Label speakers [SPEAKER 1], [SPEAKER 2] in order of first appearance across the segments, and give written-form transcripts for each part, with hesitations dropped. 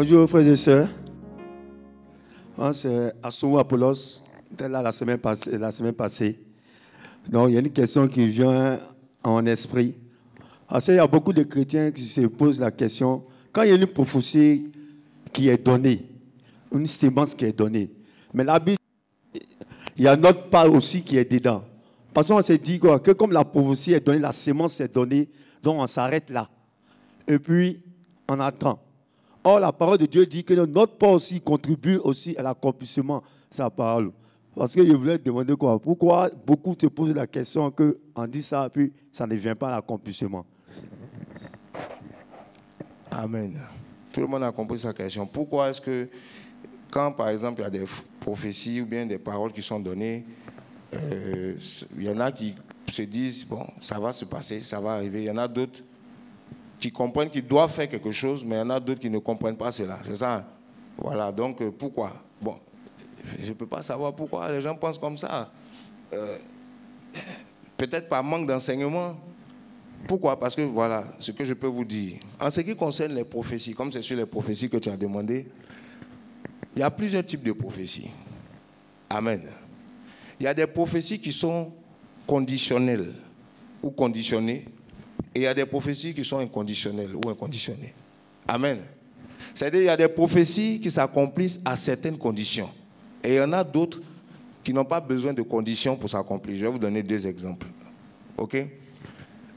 [SPEAKER 1] Bonjour frères et sœurs. C'est Assou Apollos, était là la semaine passée. Donc il y a une question qui vient en esprit. Parce qu'il y a beaucoup de chrétiens qui se posent la question, quand il y a une prophétie qui est donnée, une sémence qui est donnée, mais la Bible, il y a notre part aussi qui est dedans. Parce qu'on s'est dit quoi, que comme la prophétie est donnée, la sémence est donnée, donc on s'arrête là. Et puis, on attend. Or, la parole de Dieu dit que notre part aussi contribue aussi à l'accomplissement de sa parole. Parce que je voulais demander quoi? Pourquoi beaucoup te posent la question qu'on dit ça, puis ça ne vient pas à l'accomplissement?
[SPEAKER 2] Amen. Tout le monde a compris sa question. Pourquoi est-ce que, quand par exemple il y a des prophéties ou bien des paroles qui sont données, il y en a qui se disent, bon, ça va se passer, ça va arriver. Il y en a d'autres qui comprennent qu'ils doivent faire quelque chose, mais il y en a d'autres qui ne comprennent pas cela. C'est ça. Voilà, donc pourquoi? Bon, je ne peux pas savoir pourquoi les gens pensent comme ça. Peut-être par manque d'enseignement. Pourquoi? Parce que voilà ce que je peux vous dire. En ce qui concerne les prophéties, comme c'est sur les prophéties que tu as demandé, il y a plusieurs types de prophéties. Amen. Il y a des prophéties qui sont conditionnelles ou conditionnées. Et il y a des prophéties qui sont inconditionnelles ou inconditionnées. Amen. C'est-à-dire qu'il y a des prophéties qui s'accomplissent à certaines conditions. Et il y en a d'autres qui n'ont pas besoin de conditions pour s'accomplir. Je vais vous donner 2 exemples. OK?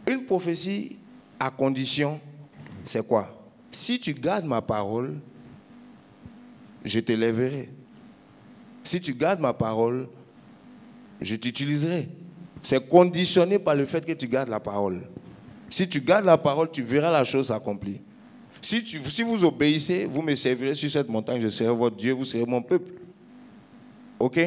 [SPEAKER 2] Une prophétie à condition, c'est quoi? Si tu gardes ma parole, je t'élèverai. Si tu gardes ma parole, je t'utiliserai. C'est conditionné par le fait que tu gardes la parole. Si tu gardes la parole, tu verras la chose s'accomplir. Si vous obéissez, vous me servirez sur cette montagne, je serai votre Dieu, vous serez mon peuple. OK?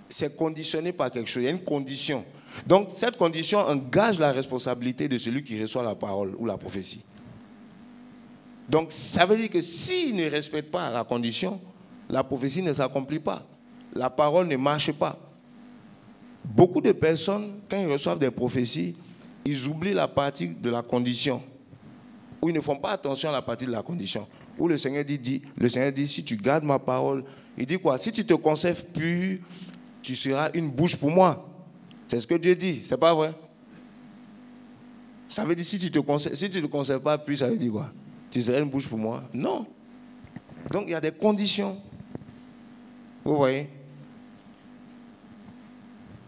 [SPEAKER 2] C'est conditionné par quelque chose, il y a une condition. Donc cette condition engage la responsabilité de celui qui reçoit la parole ou la prophétie. Donc ça veut dire que s'il ne respecte pas la condition, la prophétie ne s'accomplit pas. La parole ne marche pas. Beaucoup de personnes, quand ils reçoivent des prophéties, ils oublient la partie de la condition. Ou ils ne font pas attention à la partie de la condition. Où le Seigneur dit, si tu gardes ma parole, il dit quoi? Si tu te conserves pur, tu seras une bouche pour moi. C'est ce que Dieu dit, c'est pas vrai? Ça veut dire si tu ne te conserves pas pur, ça veut dire quoi? Tu seras une bouche pour moi? Non. Donc il y a des conditions. Vous voyez?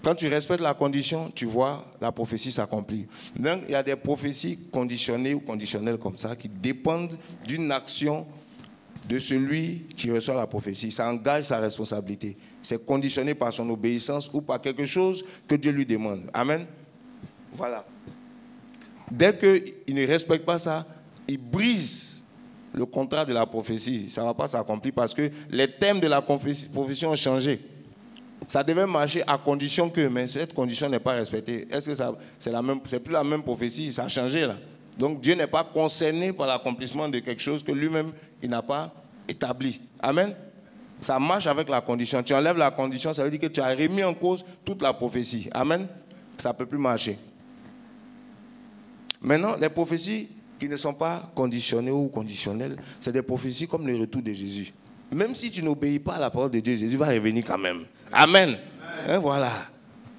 [SPEAKER 2] Quand tu respectes la condition, tu vois la prophétie s'accomplir. Donc, il y a des prophéties conditionnées ou conditionnelles comme ça qui dépendent d'une action de celui qui reçoit la prophétie. Ça engage sa responsabilité. C'est conditionné par son obéissance ou par quelque chose que Dieu lui demande. Amen. Voilà. Dès qu'il ne respecte pas ça, il brise le contrat de la prophétie. Ça ne va pas s'accomplir parce que les thèmes de la prophétie ont changé. Ça devait marcher à condition que, mais cette condition n'est pas respectée. Est-ce que c'est plus la même prophétie, ça a changé là. Donc Dieu n'est pas concerné par l'accomplissement de quelque chose que lui-même, il n'a pas établi. Amen. Ça marche avec la condition. Tu enlèves la condition, ça veut dire que tu as remis en cause toute la prophétie. Amen. Ça ne peut plus marcher. Maintenant, les prophéties qui ne sont pas conditionnées ou conditionnelles, c'est des prophéties comme le retour de Jésus. Même si tu n'obéis pas à la parole de Dieu, Jésus va revenir quand même. Amen. Hein, voilà.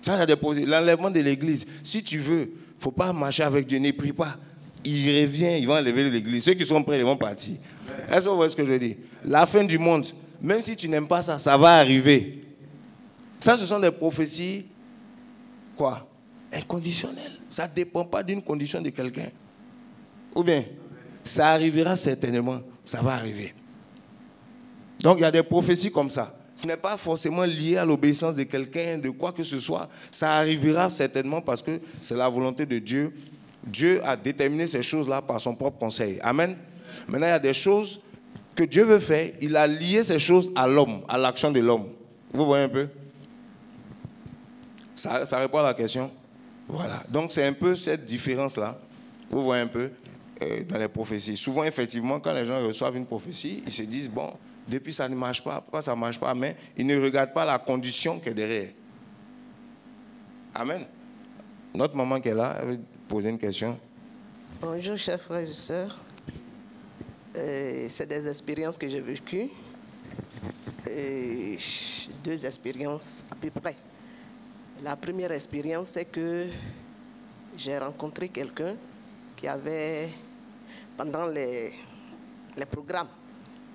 [SPEAKER 2] Ça, c'est des prophéties. L'enlèvement de l'église. Si tu veux, il ne faut pas marcher avec Dieu, ne prie pas. Il revient, il va enlever l'église. Ceux qui sont prêts, ils vont partir. Est-ce que vous voyez ce que je dis? La fin du monde, même si tu n'aimes pas ça, ça va arriver. Ça, ce sont des prophéties, quoi? Inconditionnelles. Ça ne dépend pas d'une condition de quelqu'un. Ou bien, ça arrivera certainement. Ça va arriver. Donc, il y a des prophéties comme ça. Ce n'est pas forcément lié à l'obéissance de quelqu'un, de quoi que ce soit. Ça arrivera certainement parce que c'est la volonté de Dieu. Dieu a déterminé ces choses-là par son propre conseil. Amen. Maintenant, il y a des choses que Dieu veut faire. Il a lié ces choses à l'homme, à l'action de l'homme. Vous voyez un peu? Ça répond à la question? Voilà. Donc, c'est un peu cette différence-là. Vous voyez un peu dans les prophéties. Souvent, effectivement, quand les gens reçoivent une prophétie, ils se disent, bon, depuis ça ne marche pas, pourquoi ça ne marche pas? Mais ils ne regardent pas la condition qui est derrière. Amen. Notre maman qui est là, elle veut poser une question.
[SPEAKER 3] Bonjour, chers frères et sœurs. C'est des expériences que j'ai vécues. 2 expériences à peu près. La première expérience, c'est que j'ai rencontré quelqu'un qui avait, pendant les programmes,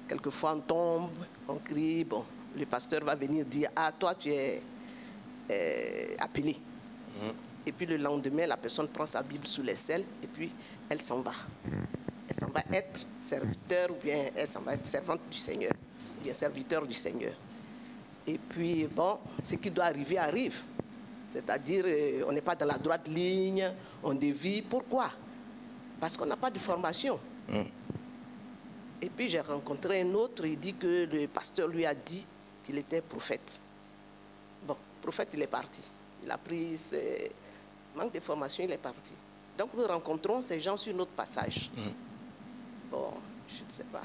[SPEAKER 3] quelquefois on tombe, on crie, bon, le pasteur va venir dire « Ah, toi tu es appelé ». Et puis le lendemain, la personne prend sa Bible sous les selles et puis elle s'en va. Elle s'en va être serviteur ou bien elle s'en va être servante du Seigneur, ou bien serviteur du Seigneur. Et puis, bon, ce qui doit arriver, arrive. C'est-à-dire, on n'est pas dans la droite ligne, on dévie. Pourquoi? Parce qu'on n'a pas de formation. Et puis, j'ai rencontré un autre, il dit que le pasteur lui a dit qu'il était prophète. Bon, prophète, il est parti. Il a pris ses manque de formation, il est parti. Donc, nous rencontrons ces gens sur notre passage. Bon, je ne sais pas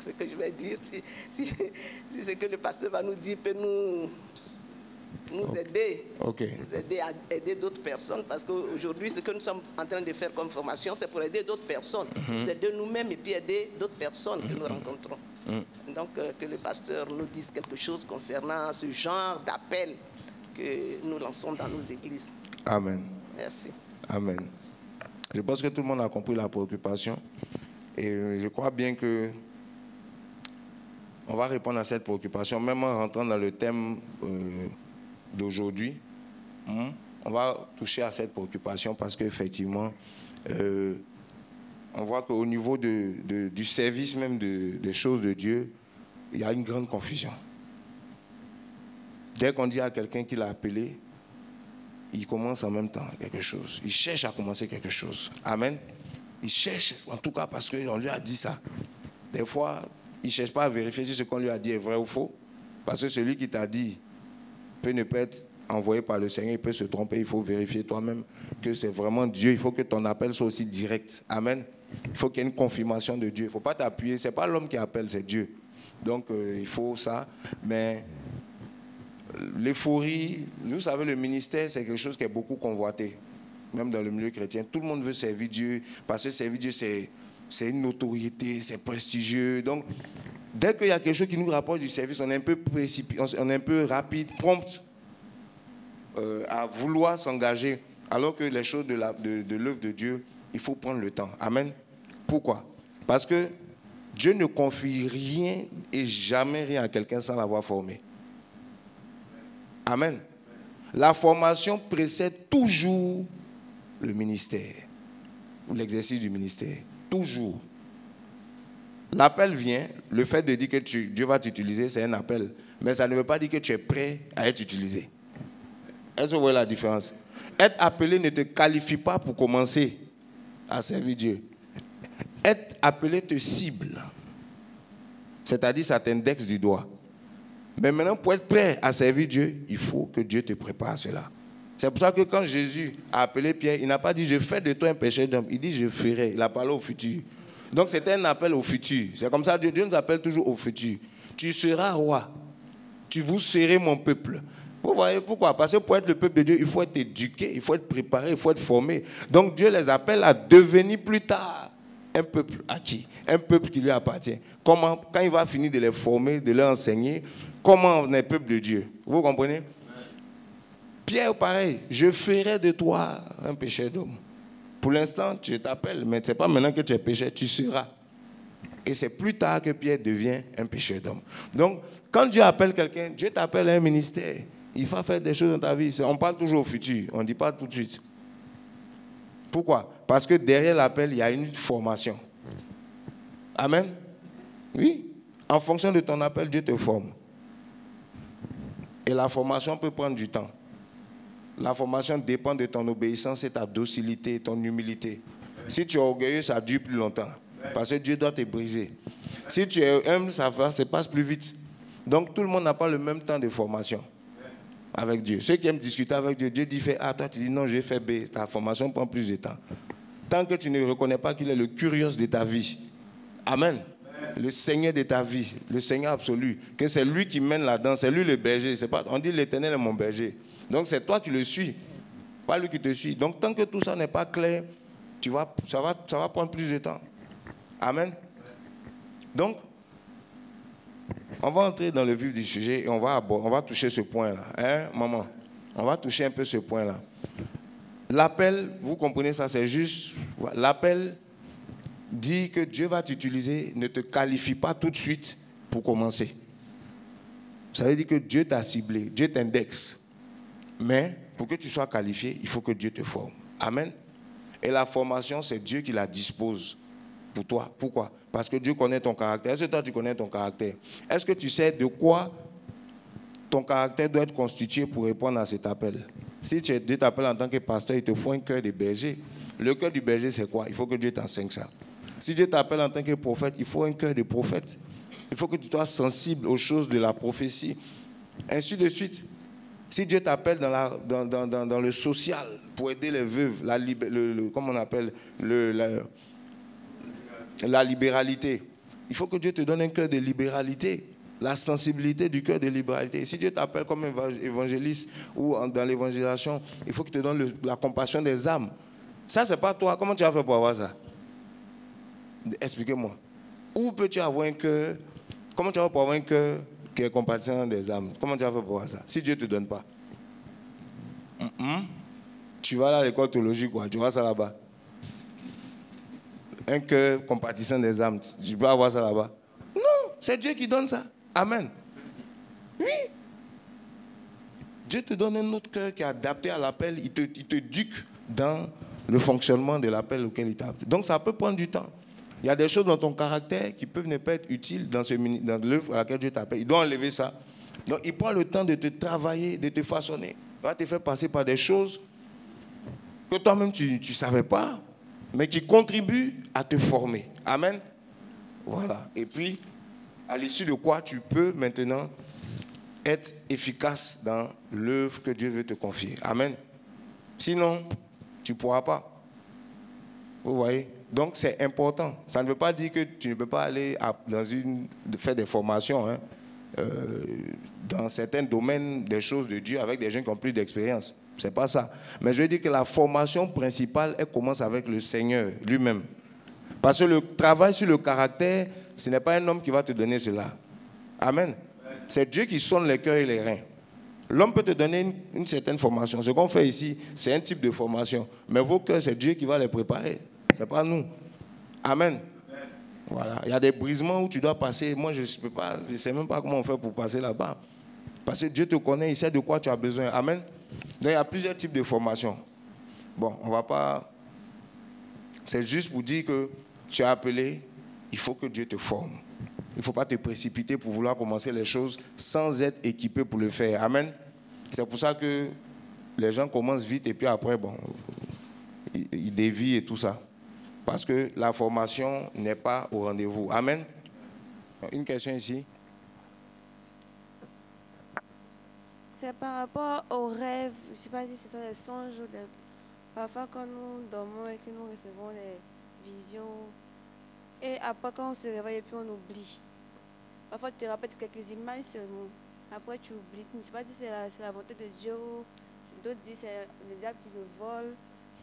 [SPEAKER 3] ce que je vais dire. Si ce que le pasteur va nous dire peut nous aider, nous aider à aider d'autres personnes, parce qu'aujourd'hui, ce que nous sommes en train de faire comme formation, c'est pour aider d'autres personnes. C'est aider nous-mêmes et puis aider d'autres personnes que nous rencontrons. Donc, que le pasteur nous dise quelque chose concernant ce genre d'appel que nous lançons dans nos églises.
[SPEAKER 2] Amen.
[SPEAKER 3] Merci.
[SPEAKER 2] Amen. Je pense que tout le monde a compris la préoccupation. Et je crois bien que on va répondre à cette préoccupation, même en rentrant dans le thème d'aujourd'hui. On va toucher à cette préoccupation parce qu'effectivement, on voit qu'au niveau du service même des choses de Dieu, il y a une grande confusion. Dès qu'on dit à quelqu'un qu'il a appelé, il commence en même temps quelque chose. Il cherche à commencer quelque chose. Amen. Il cherche, en tout cas parce qu'on lui a dit ça. Des fois, il ne cherche pas à vérifier si ce qu'on lui a dit est vrai ou faux. Parce que celui qui t'a dit peut ne pas être envoyé par le Seigneur, il peut se tromper. Il faut vérifier toi-même que c'est vraiment Dieu. Il faut que ton appel soit aussi direct. Amen. Il faut qu'il y ait une confirmation de Dieu. Il ne faut pas t'appuyer. Ce n'est pas l'homme qui appelle, c'est Dieu. Donc, il faut ça. Mais l'euphorie, vous savez, le ministère, c'est quelque chose qui est beaucoup convoité. Même dans le milieu chrétien, tout le monde veut servir Dieu, parce que servir Dieu, c'est une notoriété, c'est prestigieux. Donc, dès qu'il y a quelque chose qui nous rapproche du service, on est un peu précipité, on est un peu rapide, prompt à vouloir s'engager, alors que les choses de l'œuvre de Dieu, il faut prendre le temps. Amen. Pourquoi? Parce que Dieu ne confie rien et jamais rien à quelqu'un sans l'avoir formé. Amen. La formation précède toujours le ministère, ou l'exercice du ministère. Toujours. L'appel vient, le fait de dire que Dieu va t'utiliser, c'est un appel. Mais ça ne veut pas dire que tu es prêt à être utilisé. Est-ce que vous voyez la différence? Être appelé ne te qualifie pas pour commencer à servir Dieu. Être appelé te cible. C'est-à-dire, ça t'indexe du doigt. Mais maintenant, pour être prêt à servir Dieu, il faut que Dieu te prépare à cela. C'est pour ça que quand Jésus a appelé Pierre, il n'a pas dit « je fais de toi un pécheur d'homme ». Il dit « je ferai ». Il a parlé au futur. Donc c'était un appel au futur. C'est comme ça que Dieu nous appelle toujours au futur. Tu seras roi. Vous serez mon peuple. Vous voyez pourquoi? Parce que pour être le peuple de Dieu, il faut être éduqué, il faut être préparé, il faut être formé. Donc Dieu les appelle à devenir plus tard un peuple acquis, un peuple qui lui appartient. Comment, quand il va finir de les former, de leur enseigner, comment on est peuple de Dieu? Vous comprenez? Pierre, pareil, je ferai de toi un pécheur d'homme. Pour l'instant, je t'appelle, mais ce n'est pas maintenant que tu es pécheur, tu seras. Et c'est plus tard que Pierre devient un pécheur d'homme. Donc, quand Dieu appelle quelqu'un, Dieu t'appelle à un ministère. Il va faire des choses dans ta vie. On parle toujours au futur, on ne dit pas tout de suite. Pourquoi? Parce que derrière l'appel, il y a une formation. Amen? Oui. En fonction de ton appel, Dieu te forme. Et la formation peut prendre du temps. La formation dépend de ton obéissance et ta docilité, ton humilité. Si tu es orgueilleux, ça dure plus longtemps. Parce que Dieu doit te briser. Si tu es humble, ça se passe plus vite. Donc tout le monde n'a pas le même temps de formation avec Dieu. Ceux qui aiment discuter avec Dieu, Dieu dit fais A, toi tu dis non, j'ai fait B. Ta formation prend plus de temps. Tant que tu ne reconnais pas qu'il est le curieux de ta vie. Amen. Le Seigneur de ta vie, le Seigneur absolu, que c'est lui qui mène là-dedans, c'est lui le berger. C'est pas, on dit l'Éternel est mon berger. Donc c'est toi qui le suis, pas lui qui te suit. Donc tant que tout ça n'est pas clair, ça va prendre plus de temps. Amen. Donc, on va entrer dans le vif du sujet et on va toucher ce point-là. Hein, maman? On va toucher un peu ce point-là. L'appel, vous comprenez ça, c'est juste... L'appel dit que Dieu va t'utiliser, ne te qualifie pas tout de suite pour commencer. Ça veut dire que Dieu t'a ciblé, Dieu t'indexe. Mais pour que tu sois qualifié, il faut que Dieu te forme. Amen. Et la formation, c'est Dieu qui la dispose pour toi. Pourquoi? Parce que Dieu connaît ton caractère. Est-ce que toi, tu connais ton caractère? Est-ce que tu sais de quoi ton caractère doit être constitué pour répondre à cet appel? Si Dieu t'appelle en tant que pasteur, il te faut un cœur de berger. Le cœur du berger, c'est quoi? Il faut que Dieu t'enseigne ça. Si Dieu t'appelle en tant que prophète, il faut un cœur de prophète. Il faut que tu sois sensible aux choses de la prophétie. Ainsi de suite. Si Dieu t'appelle dans le social pour aider les veuves, comment on appelle la libéralité, il faut que Dieu te donne un cœur de libéralité, la sensibilité du cœur de libéralité. Si Dieu t'appelle comme évangéliste ou dans l'évangélisation, il faut qu'il te donne la compassion des âmes. Ça, c'est pas toi. Comment tu as fait pour avoir ça? Expliquez-moi. Où peux-tu avoir un cœur? Comment tu vas pour avoir un cœur qui est compassion des âmes? Comment tu vas faire pour avoir ça? Si Dieu ne te donne pas. Tu vas là à l'école théologique, quoi. Tu vois ça là-bas. Un cœur compatissant des âmes. Tu peux avoir ça là-bas? Non, c'est Dieu qui donne ça. Amen. Oui. Dieu te donne un autre cœur qui est adapté à l'appel. Il te duque dans le fonctionnement de l'appel auquel il t'a appelé. Donc ça peut prendre du temps. Il y a des choses dans ton caractère qui peuvent ne pas être utiles dans l'œuvre à laquelle Dieu t'appelle. Il doit enlever ça. Donc il prend le temps de te travailler, de te façonner. Il va te faire passer par des choses que toi-même tu ne savais pas, mais qui contribuent à te former. Amen. Voilà. Et puis, à l'issue de quoi tu peux maintenant être efficace dans l'œuvre que Dieu veut te confier. Amen. Sinon, tu ne pourras pas. Vous voyez? Donc, c'est important. Ça ne veut pas dire que tu ne peux pas aller faire des formations dans certains domaines des choses de Dieu avec des gens qui ont plus d'expérience. Ce n'est pas ça. Mais je veux dire que la formation principale, elle commence avec le Seigneur lui-même. Parce que le travail sur le caractère, ce n'est pas un homme qui va te donner cela. Amen. C'est Dieu qui sonne les cœurs et les reins. L'homme peut te donner une certaine formation. Ce qu'on fait ici, c'est un type de formation. Mais vos cœurs, c'est Dieu qui va les préparer. Ce n'est pas nous. Amen. Voilà. Il y a des brisements où tu dois passer. Moi, je ne sais même pas comment on fait pour passer là-bas. Parce que Dieu te connaît, il sait de quoi tu as besoin. Amen. Donc, il y a plusieurs types de formations. Bon, on ne va pas... C'est juste pour dire que tu es appelé, il faut que Dieu te forme. Il ne faut pas te précipiter pour vouloir commencer les choses sans être équipé pour le faire. Amen. C'est pour ça que les gens commencent vite et puis après, bon, ils dévient et tout ça. Parce que la formation n'est pas au rendez-vous. Amen. Une question ici.
[SPEAKER 4] C'est par rapport aux rêves. Je ne sais pas si ce sont des songes ou des... Parfois, quand nous dormons et que nous recevons des visions, et après, quand on se réveille et puis on oublie. Parfois, tu te rappelles quelques images seulement. Après, tu oublies. Je ne sais pas si c'est la volonté de Dieu ou d'autres disent c'est le diable qui le vole.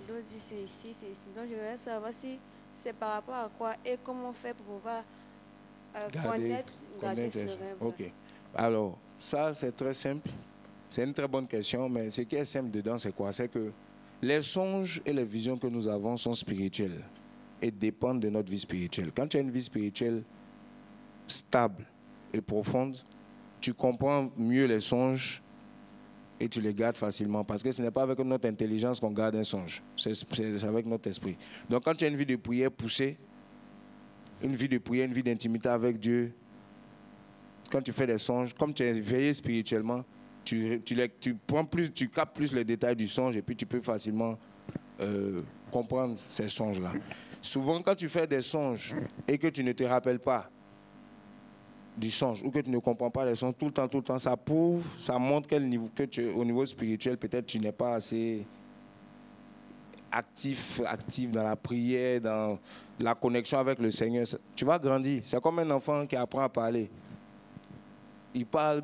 [SPEAKER 4] D'autres disent c'est ici, c'est ici. Donc, je voudrais savoir si c'est par rapport à quoi et comment on fait pour pouvoir garder ce rêve.
[SPEAKER 2] Ok. Alors, ça, c'est très simple. C'est une très bonne question, mais ce qui est simple dedans, c'est quoi? C'est que les songes et les visions que nous avons sont spirituelles et dépendent de notre vie spirituelle. Quand tu as une vie spirituelle stable et profonde, tu comprends mieux les songes et tu les gardes facilement. Parce que ce n'est pas avec notre intelligence qu'on garde un songe. C'est avec notre esprit. Donc quand tu as une vie de prière poussée, une vie de prière, une vie d'intimité avec Dieu, quand tu fais des songes, comme tu es éveillé spirituellement, tu captes plus les détails du songe et puis tu peux facilement comprendre ces songes-là. Souvent, quand tu fais des songes et que tu ne te rappelles pas du songe ou que tu ne comprends pas les songes tout le temps, ça prouve, ça montre au niveau spirituel, peut-être tu n'es pas assez actif dans la prière, dans la connexion avec le Seigneur. Tu vas grandir. C'est comme un enfant qui apprend à parler. Il parle,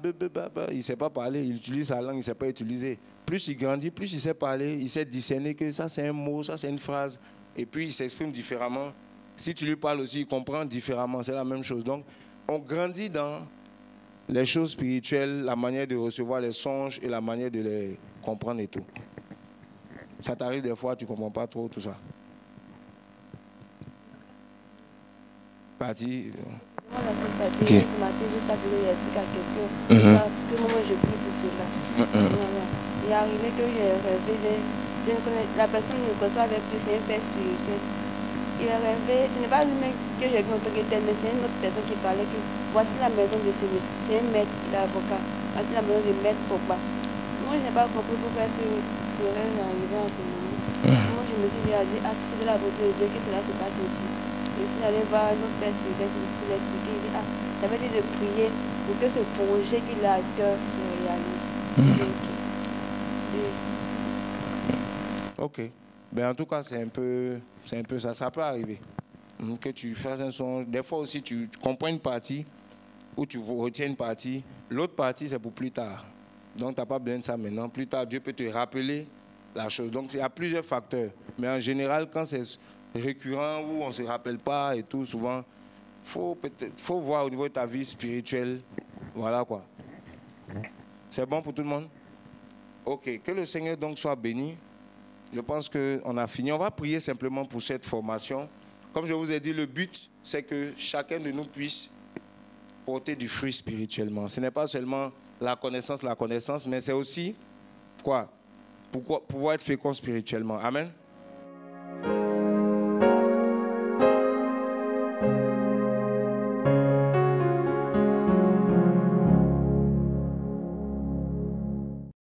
[SPEAKER 2] il ne sait pas parler, il utilise sa langue, il ne sait pas utiliser. Plus il grandit, plus il sait parler, il sait discerner que ça c'est un mot, ça c'est une phrase, et puis il s'exprime différemment Si tu lui parles aussi, il comprend différemment. C'est la même chose. Donc, on grandit dans les choses spirituelles, la manière de recevoir les songes et la manière de les comprendre et tout. Ça t'arrive des fois, tu ne comprends pas trop tout ça. Parti.
[SPEAKER 4] Moi, la semaine passée, ce matin, jusqu'à ce que j'explique à quelqu'un, que moi, je prie pour cela. Voilà. Il est arrivé que j'ai rêvé, la personne ne reçoit avec plus, c'est un père spirituel. Il a rêvé, ce n'est pas lui-même que j'ai vu en tant que tel, mais c'est une autre personne qui parlait que voici la maison de celui-ci, c'est un maître, il est avocat, voici la maison de maître Pogba. Moi, je n'ai pas compris pourquoi ce rêve est arrivé en ce moment. Moi, je me suis dit, ah, si c'est de la beauté de Dieu que cela se passe ici. Je suis allée voir notre père spirituel pour l'expliquer. Il dit, ah, ça veut dire de prier pour que ce projet qu'il a à cœur se réalise.
[SPEAKER 2] Ok. Ben, en tout cas, c'est un peu ça. Ça peut arriver. Que tu fasses un songe. Des fois aussi, tu comprends une partie ou tu retiens une partie. L'autre partie, c'est pour plus tard. Donc, tu n'as pas besoin de ça maintenant. Plus tard, Dieu peut te rappeler la chose. Donc, il y a plusieurs facteurs. Mais en général, quand c'est récurrent ou on ne se rappelle pas et tout, souvent, faut voir au niveau de ta vie spirituelle. Voilà quoi. C'est bon pour tout le monde? Ok. Que le Seigneur donc soit béni. Je pense qu'on a fini. On va prier simplement pour cette formation. Comme je vous ai dit, le but, c'est que chacun de nous puisse porter du fruit spirituellement. Ce n'est pas seulement la connaissance, mais c'est aussi quoi? Pouvoir être fécond spirituellement. Amen.